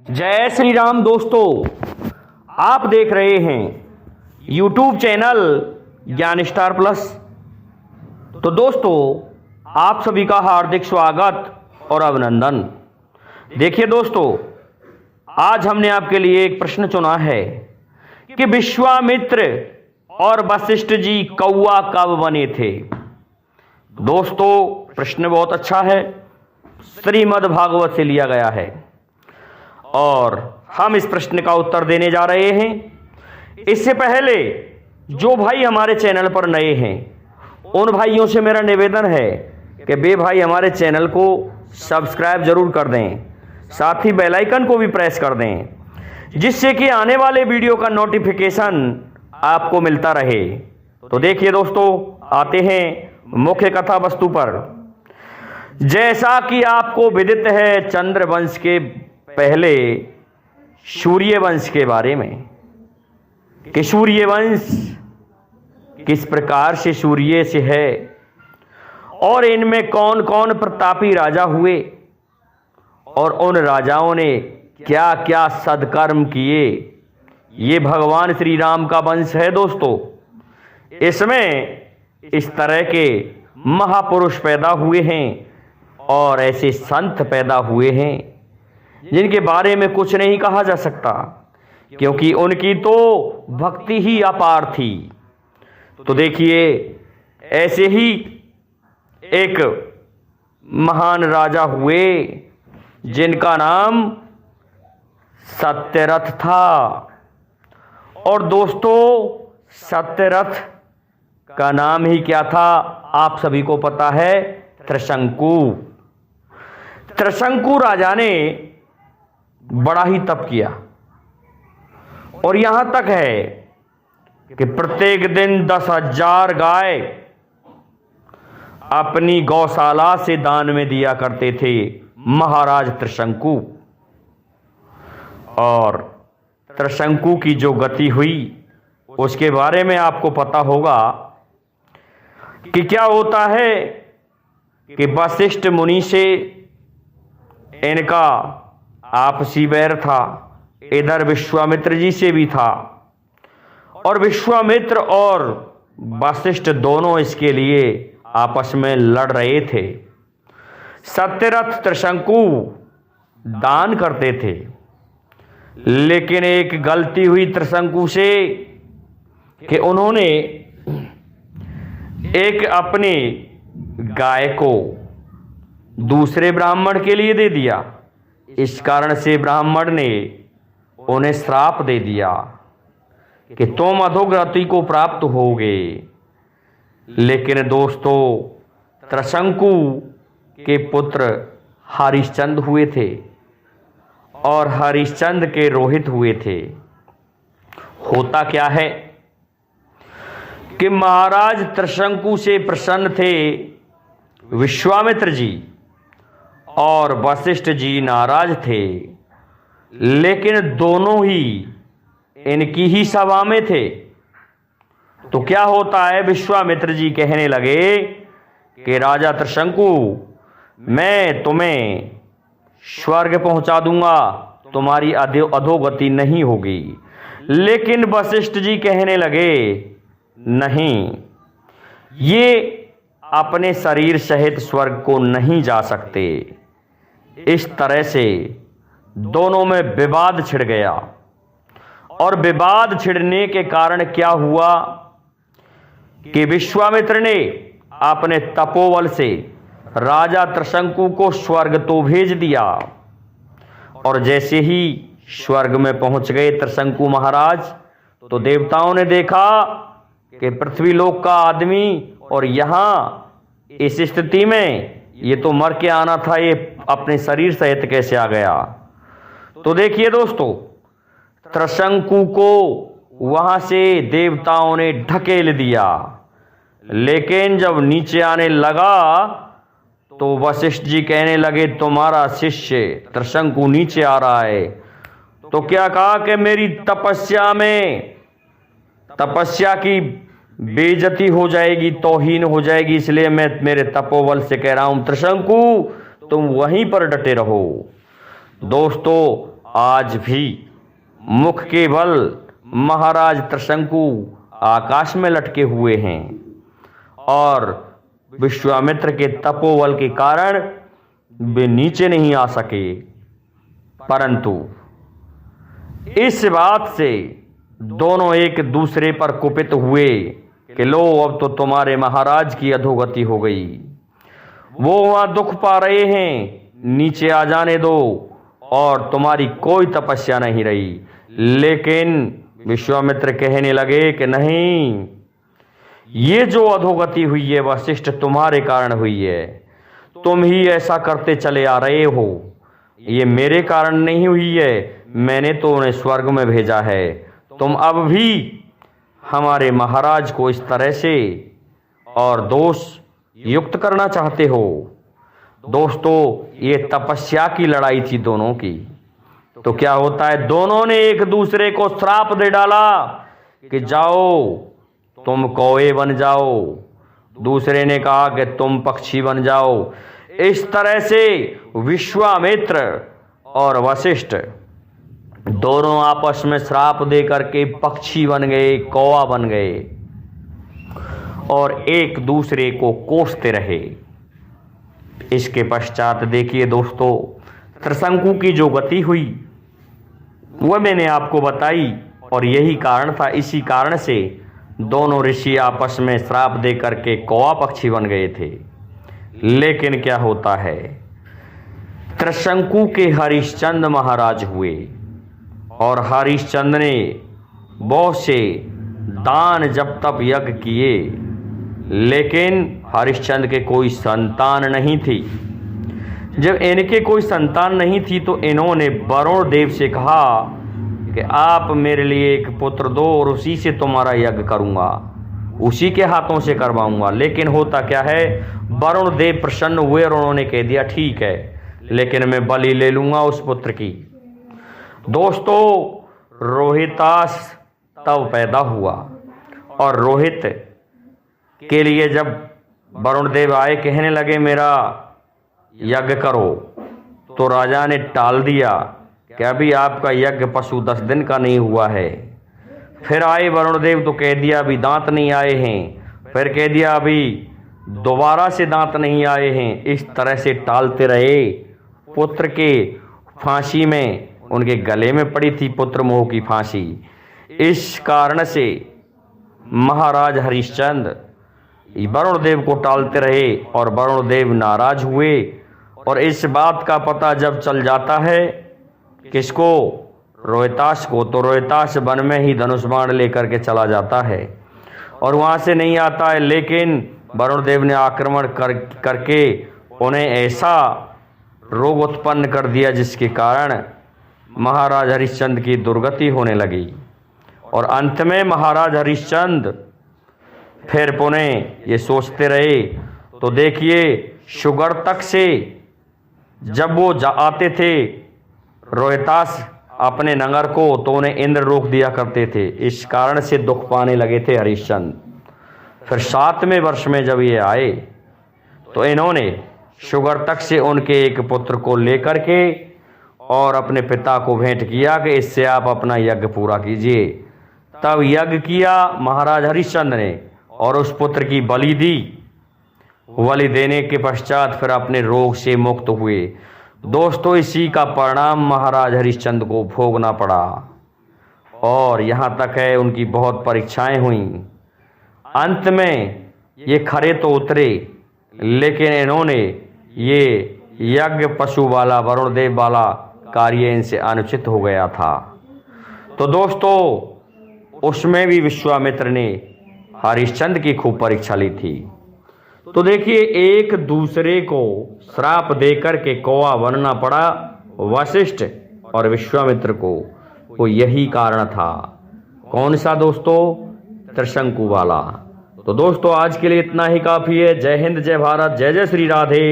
जय श्री राम दोस्तों, आप देख रहे हैं YouTube चैनल ज्ञान स्टार प्लस। तो दोस्तों, आप सभी का हार्दिक स्वागत और अभिनंदन। देखिए दोस्तों, आज हमने आपके लिए एक प्रश्न चुना है कि विश्वामित्र और वशिष्ठ जी कौवा कब बने थे। दोस्तों, प्रश्न बहुत अच्छा है, श्रीमद् भागवत से लिया गया है और हम इस प्रश्न का उत्तर देने जा रहे हैं। इससे पहले जो भाई हमारे चैनल पर नए हैं, उन भाइयों से मेरा निवेदन है कि वे भाई हमारे चैनल को सब्सक्राइब जरूर कर दें, साथ ही बेल आइकन को भी प्रेस कर दें, जिससे कि आने वाले वीडियो का नोटिफिकेशन आपको मिलता रहे। तो देखिए दोस्तों, आते हैं मुख्य कथा वस्तु पर। जैसा कि आपको विदित है, चंद्रवंश के पहले सूर्य वंश के बारे में कि सूर्य वंश किस प्रकार से सूर्य से है और इनमें कौन कौन प्रतापी राजा हुए और उन राजाओं ने क्या क्या सद्कर्म किए। ये भगवान श्री राम का वंश है दोस्तों। इसमें इस तरह के महापुरुष पैदा हुए हैं और ऐसे संत पैदा हुए हैं जिनके बारे में कुछ नहीं कहा जा सकता, क्योंकि उनकी तो भक्ति ही अपार थी। तो देखिए, ऐसे ही एक महान राजा हुए जिनका नाम सत्यरथ था। और दोस्तों, सत्यरथ का नाम ही क्या था, आप सभी को पता है, त्रिशंकु। त्रिशंकु राजा ने बड़ा ही तप किया और यहां तक है कि प्रत्येक दिन 10,000 गाय अपनी गौशाला से दान में दिया करते थे महाराज त्रिशंकु। और त्रिशंकु की जो गति हुई उसके बारे में आपको पता होगा कि क्या होता है कि वशिष्ठ मुनि से इनका आपसी बैर था, इधर विश्वामित्र जी से भी था, और विश्वामित्र और वशिष्ठ दोनों इसके लिए आपस में लड़ रहे थे। सत्यरथ त्रिशंकु दान करते थे, लेकिन एक गलती हुई त्रिशंकु से कि उन्होंने एक अपनी गाय को दूसरे ब्राह्मण के लिए दे दिया। इस कारण से ब्राह्मण ने उन्हें श्राप दे दिया कि तुम अधोगति को प्राप्त होगे। लेकिन दोस्तों, त्रिशंकु के पुत्र हरिश्चंद्र हुए थे और हरिश्चंद्र के रोहित हुए थे। होता क्या है कि महाराज त्रिशंकु से प्रसन्न थे विश्वामित्र जी और वशिष्ठ जी नाराज थे, लेकिन दोनों ही इनकी ही सभा में थे। तो क्या होता है, विश्वामित्र जी कहने लगे कि राजा त्रिशंकु, मैं तुम्हें स्वर्ग पहुंचा दूंगा, तुम्हारी अधोगति नहीं होगी। लेकिन वशिष्ठ जी कहने लगे, नहीं, ये अपने शरीर सहित स्वर्ग को नहीं जा सकते। इस तरह से दोनों में विवाद छिड़ गया और विवाद छिड़ने के कारण क्या हुआ कि विश्वामित्र ने अपने तपोबल से राजा त्रिशंकु को स्वर्ग तो भेज दिया, और जैसे ही स्वर्ग में पहुंच गए त्रिशंकु महाराज, तो देवताओं ने देखा कि पृथ्वी लोक का आदमी और यहां इस स्थिति में ये तो मर के आना था, ये अपने शरीर सहित कैसे आ गया। तो देखिए दोस्तों, त्रिशंकु को वहां से देवताओं ने ढकेल दिया, लेकिन जब नीचे आने लगा तो वशिष्ठ जी कहने लगे, तुम्हारा शिष्य त्रिशंकु नीचे आ रहा है। तो क्या कहा कि मेरी तपस्या की बेइज्जती हो जाएगी, तौहीन हो जाएगी, इसलिए मैं मेरे तपोबल से कह रहा हूं त्रिशंकु, तुम वहीं पर डटे रहो। दोस्तों, आज भी मुख के बल महाराज त्रिशंकु आकाश में लटके हुए हैं और विश्वामित्र के तपोबल के कारण वे नीचे नहीं आ सके। परंतु इस बात से दोनों एक दूसरे पर कुपित हुए कि लो, अब तो तुम्हारे महाराज की अधोगति हो गई। वो वहां दुख पा रहे हैं, नीचे आ जाने दो, और तुम्हारी कोई तपस्या नहीं रही। लेकिन विश्वामित्र कहने लगे कि नहीं, ये जो अधोगति हुई है वशिष्ठ तुम्हारे कारण हुई है। तुम ही ऐसा करते चले आ रहे हो, ये मेरे कारण नहीं हुई है। मैंने तो उन्हें स्वर्ग में भेजा है। तुम अब भी हमारे महाराज को इस तरह से और दोष युक्त करना चाहते हो। दोस्तों, ये तपस्या की लड़ाई थी दोनों की। तो क्या होता है, दोनों ने एक दूसरे को श्राप दे डाला कि जाओ तुम कौवे बन जाओ, दूसरे ने कहा कि तुम पक्षी बन जाओ। इस तरह से विश्वामित्र और वशिष्ठ दोनों आपस में श्राप दे करके पक्षी बन गए, कौवा बन गए और एक दूसरे को कोसते रहे। इसके पश्चात देखिए दोस्तों, त्रिशंकु की जो गति हुई वह मैंने आपको बताई और यही कारण था। इसी कारण से दोनों ऋषि आपस में श्राप दे करके कौवा पक्षी बन गए थे। लेकिन क्या होता है, त्रिशंकु के हरिश्चंद्र महाराज हुए और हरिश्चंद्र ने बहुत से दान जब तप यज्ञ किए, लेकिन हरिश्चंद्र के कोई संतान नहीं थी। जब इनके कोई संतान नहीं थी तो इन्होंने वरुण देव से कहा कि आप मेरे लिए एक पुत्र दो और उसी से तुम्हारा यज्ञ करूंगा, उसी के हाथों से करवाऊंगा। लेकिन होता क्या है, वरुण देव प्रसन्न हुए और उन्होंने कह दिया ठीक है, लेकिन मैं बलि ले लूंगा उस पुत्र की। दोस्तों, रोहितास तब पैदा हुआ और रोहित के लिए जब वरुण देव आए, कहने लगे मेरा यज्ञ करो, तो राजा ने टाल दिया कि अभी आपका यज्ञ पशु 10 दिन का नहीं हुआ है। फिर आए वरुण देव तो कह दिया अभी दांत नहीं आए हैं। फिर कह दिया अभी दोबारा से दांत नहीं आए हैं। इस तरह से टालते रहे। पुत्र के फांसी में उनके गले में पड़ी थी पुत्र मोह की फांसी। इस कारण से महाराज हरिश्चंद्र वरुण देव को टालते रहे और वरुण देव नाराज हुए। और इस बात का पता जब चल जाता है किसको, रोहितास को, तो रोहितास वन में ही धनुष बाण लेकर के चला जाता है और वहाँ से नहीं आता है। लेकिन वरुण देव ने आक्रमण करके उन्हें ऐसा रोग उत्पन्न कर दिया जिसके कारण महाराज हरिश्चंद्र की दुर्गति होने लगी। और अंत में महाराज हरिश्चंद्र फिर पुनः ये सोचते रहे। तो देखिए, शुगर तक से जब वो आते थे रोहितास अपने नगर को, तो उन्हें इंद्र रोक दिया करते थे। इस कारण से दुख पाने लगे थे हरिश्चंद्र। फिर 7वें वर्ष में जब ये आए तो इन्होंने शुगर तक से उनके एक पुत्र को लेकर के और अपने पिता को भेंट किया कि इससे आप अपना यज्ञ पूरा कीजिए। तब यज्ञ किया महाराज हरिश्चंद्र ने और उस पुत्र की बलि दी। बलि देने के पश्चात फिर अपने रोग से मुक्त हुए। दोस्तों, इसी का परिणाम महाराज हरिश्चंद्र को भोगना पड़ा और यहाँ तक है उनकी बहुत परीक्षाएं हुई। अंत में ये खरे तो उतरे, लेकिन इन्होंने ये यज्ञ पशु वाला वरुण देव वाला कार्य इनसे अनुचित हो गया था। तो दोस्तों, उसमें भी विश्वामित्र ने हरिश्चंद्र की खूब परीक्षा ली थी। तो देखिए, एक दूसरे को श्राप देकर के कौवा बनना पड़ा वशिष्ठ और विश्वामित्र को। वो यही कारण था। कौन सा दोस्तों? त्रिशंकु वाला। तो दोस्तों, आज के लिए इतना ही काफ़ी है। जय हिंद, जय भारत, जय जय श्री राधे।